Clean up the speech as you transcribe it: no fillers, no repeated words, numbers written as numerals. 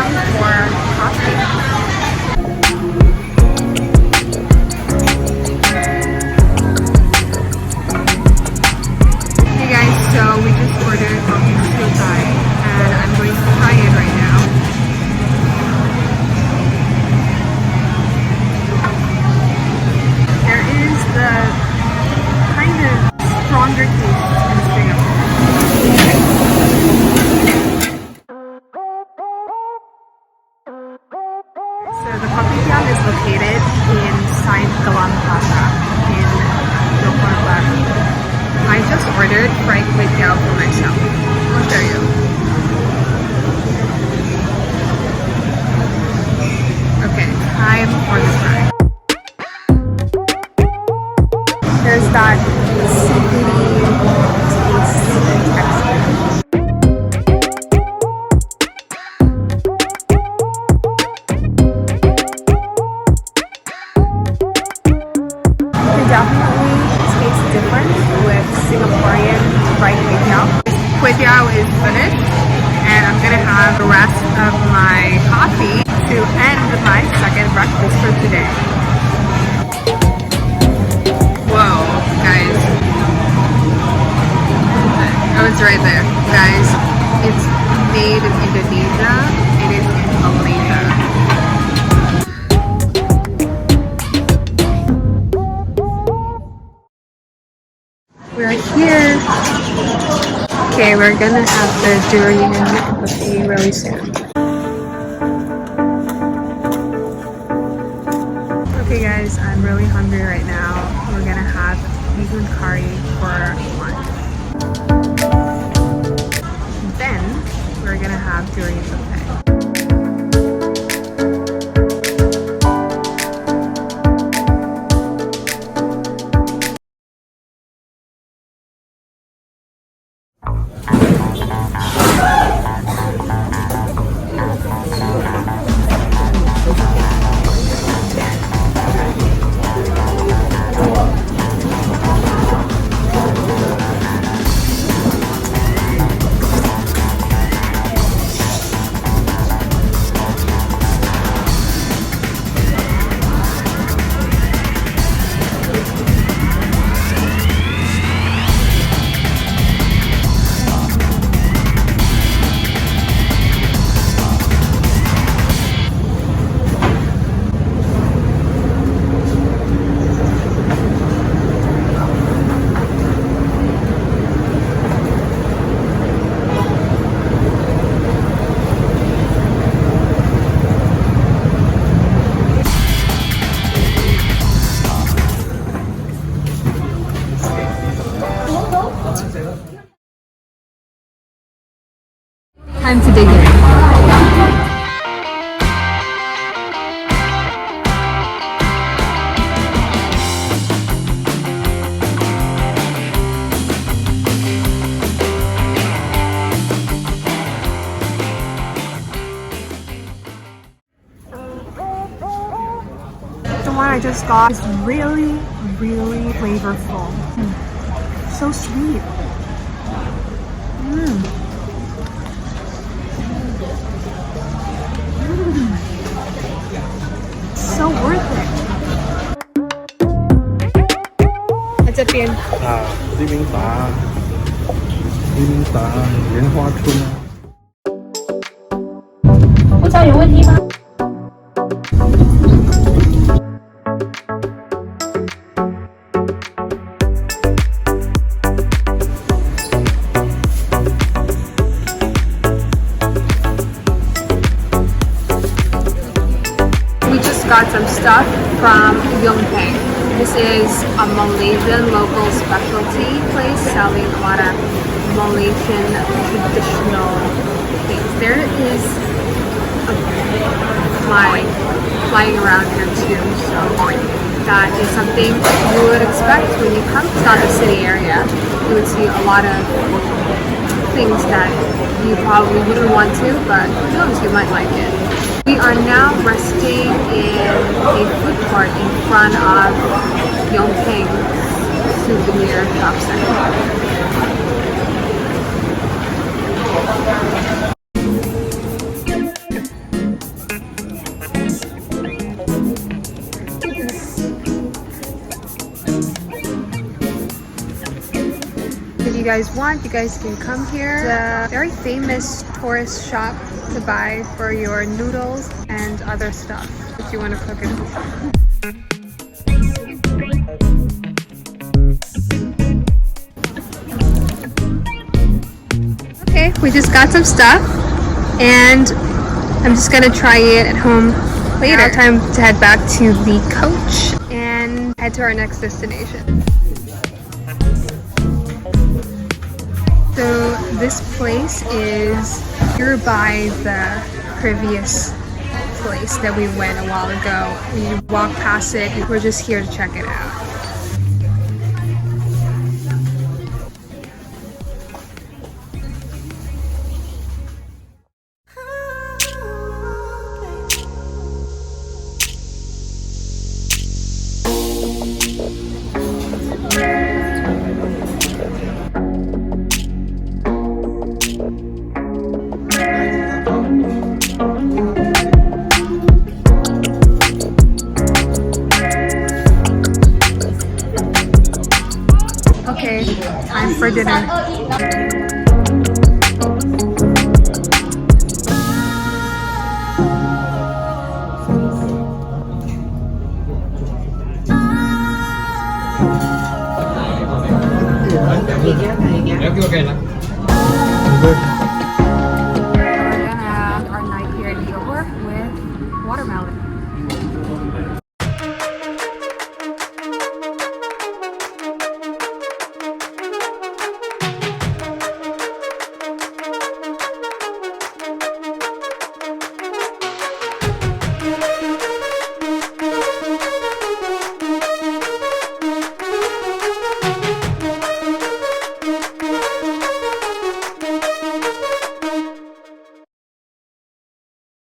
time for coffee. Hey guys, so we just ordered coffee Thai and I'm going to try it right now. There is the kind of stronger taste in Singapore. So the kopitiam is located inside Galang Plaza in Johor Bahru. I just ordered fried kway teow for myself. I'll show you. Okay, time for the fry. There's that seafoody taste and texture. You can definitely taste different with Singaporean fried kway teow. Kway teow is finished and I'm gonna have the rest of my coffee to end my second breakfast for today. Whoa, guys. I was right there. Guys, it's made in Indonesia. It is in Malaysia. We're here. Okay, we're gonna have the durian cookie really soon. Okay guys, I'm really hungry right now. We're gonna have bihun curry for lunch. Then we're gonna have durian buffet. Time to dig in. The one I just got is really, really flavorful. So sweet. So worth it. 在这边啊，黎明达，莲花村啊。护照有问题吗？ got some stuff from Yongpeng. This is a Malaysian local specialty place selling a lot of Malaysian traditional things. There is a fly flying around here too, so that is something you would expect when you come to the city area. You would see a lot of things that you probably wouldn't want to, but who knows, you might like it. We are now resting in a food court in front of Yongpeng's souvenir shop center. guys want, you guys can come here. It's a very famous tourist shop to buy for your noodles and other stuff if you want to cook it. Okay, we just got some stuff and I'm just gonna try it at home later. Now time to head back to the coach and head to our next destination. So this place is nearby the previous place that we went a while ago. We walked past it. We're just here to check it out. Okay, time for dinner. Em kêu kìa. We're gonna have our night here in Johor with watermelon.